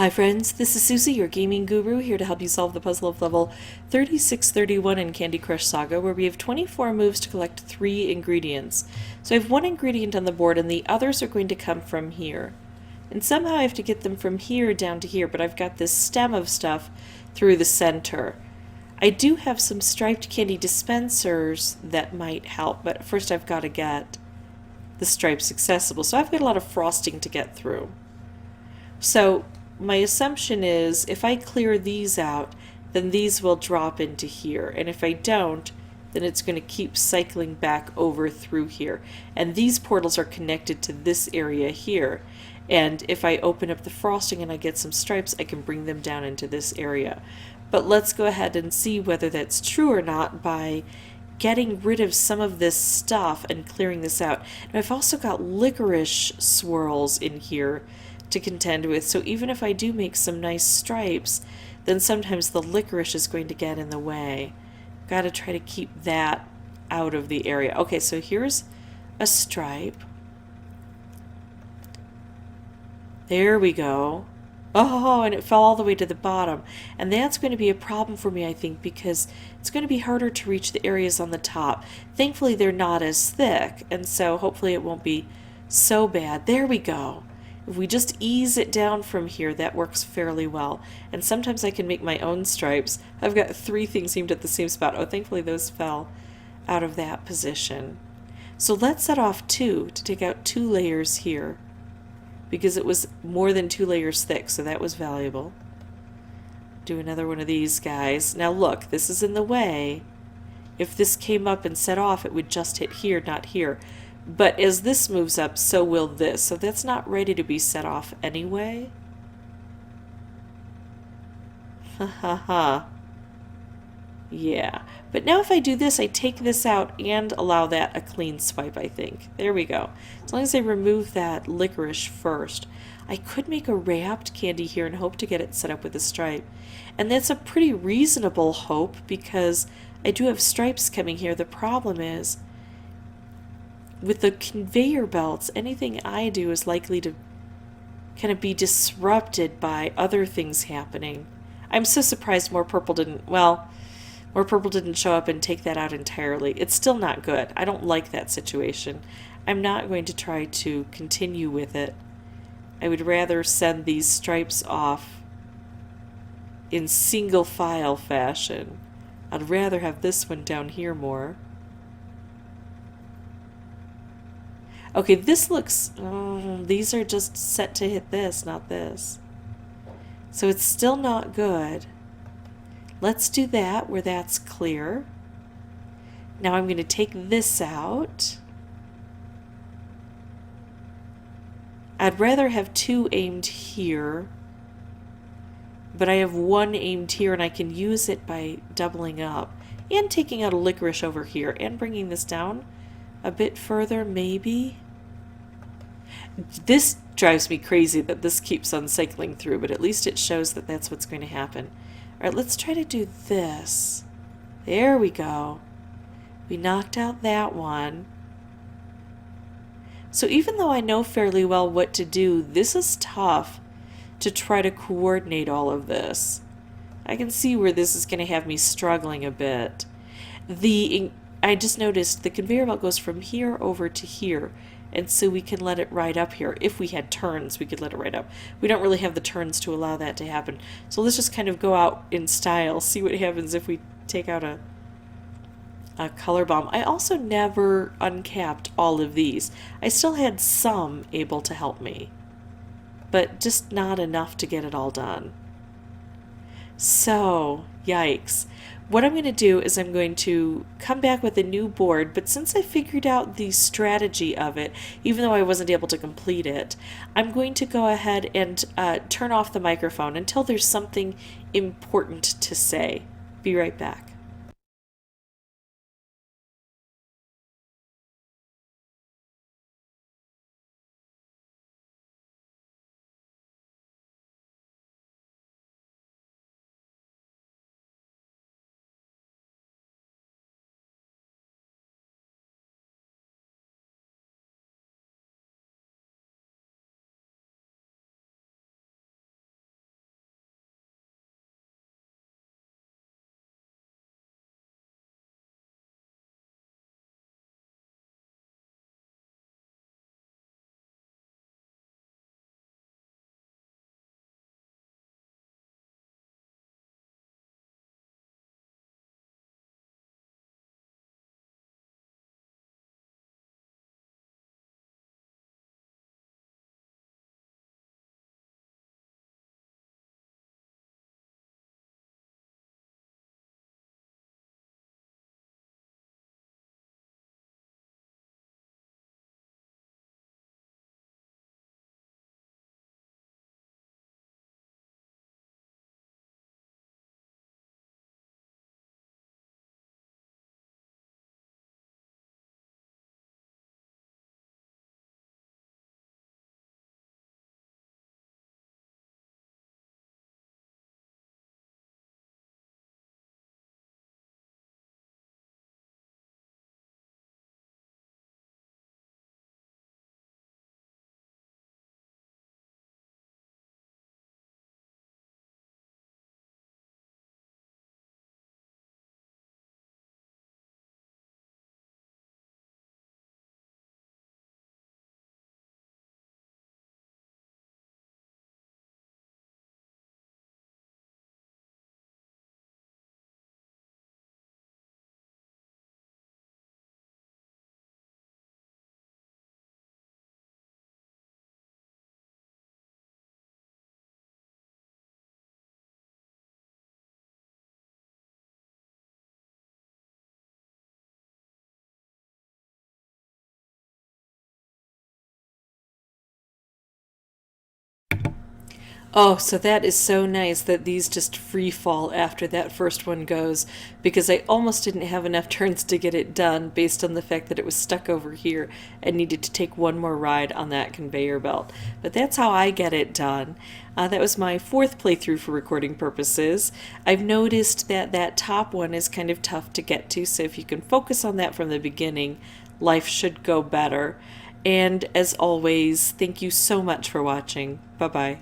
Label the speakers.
Speaker 1: Hi friends, this is Susie, your gaming guru, here to help you solve the puzzle of level 3631 in Candy Crush Saga, where we have 24 moves to collect 3 ingredients. So I have 1 ingredient on the board, and the others are going to come from here. And somehow I have to get them from here down to here, but I've got this stem of stuff through the center. I do have some striped candy dispensers that might help, but first I've got to get the stripes accessible. So I've got a lot of frosting to get through. So my assumption is if I clear these out, then these will drop into here. And if I don't, then it's going to keep cycling back over through here. And these portals are connected to this area here. And if I open up the frosting and I get some stripes, I can bring them down into this area. But let's go ahead and see whether that's true or not by getting rid of some of this stuff and clearing this out. And I've also got licorice swirls in here to contend with, so even if I do make some nice stripes, then sometimes the licorice is going to get in the way. Got to try to keep that out of the area. Okay, so here's a stripe. There we go. Oh, and it fell all the way to the bottom. And that's going to be a problem for me, I think, because it's going to be harder to reach the areas on the top. Thankfully, they're not as thick, and so hopefully it won't be so bad. There we go. If we just ease it down from here, that works fairly well. And sometimes I can make my own stripes. I've got 3 things aimed at the same spot. Oh, thankfully those fell out of that position. So let's set off 2 to take out 2 layers here, because it was more than 2 layers thick, so that was valuable. Do another one of these guys. Now look, this is in the way. If this came up and set off, it would just hit here, not here. But as this moves up, so will this. So that's not ready to be set off anyway. Ha ha ha. Yeah. But now if I do this, I take this out and allow that a clean swipe, I think. There we go. As long as I remove that licorice first. I could make a wrapped candy here and hope to get it set up with a stripe. And that's a pretty reasonable hope because I do have stripes coming here. The problem is, with the conveyor belts, anything I do is likely to kind of be disrupted by other things happening. I'm so surprised more purple didn't show up and take that out entirely. It's still not good. I don't like that situation. I'm not going to try to continue with it. I would rather send these stripes off in single file fashion. I'd rather have this one down here more. Okay, this looks, these are just set to hit this, not this. So it's still not good. Let's do that where that's clear. Now I'm going to take this out. I'd rather have 2 aimed here, but I have 1 aimed here and I can use it by doubling up and taking out a licorice over here and bringing this down a bit further, maybe. This drives me crazy that this keeps on cycling through, but at least it shows that that's what's going to happen. Alright, let's try to do this. There we go. We knocked out that one. So even though I know fairly well what to do, this is tough to try to coordinate all of this. I can see where this is going to have me struggling a bit. I just noticed the conveyor belt goes from here over to here, and so we can let it ride up here. If we had turns, we could let it ride up. We don't really have the turns to allow that to happen. So let's just kind of go out in style, see what happens if we take out a color bomb. I also never uncapped all of these. I still had some able to help me, but just not enough to get it all done. So, yikes. What I'm going to do is I'm going to come back with a new board, but since I figured out the strategy of it, even though I wasn't able to complete it, I'm going to go ahead and turn off the microphone until there's something important to say. Be right back. Oh, so that is so nice that these just free fall after that first one goes, because I almost didn't have enough turns to get it done based on the fact that it was stuck over here and needed to take one more ride on that conveyor belt. But that's how I get it done. That was my fourth playthrough for recording purposes. I've noticed that that top one is kind of tough to get to, so if you can focus on that from the beginning, life should go better. And as always, thank you so much for watching. Bye bye.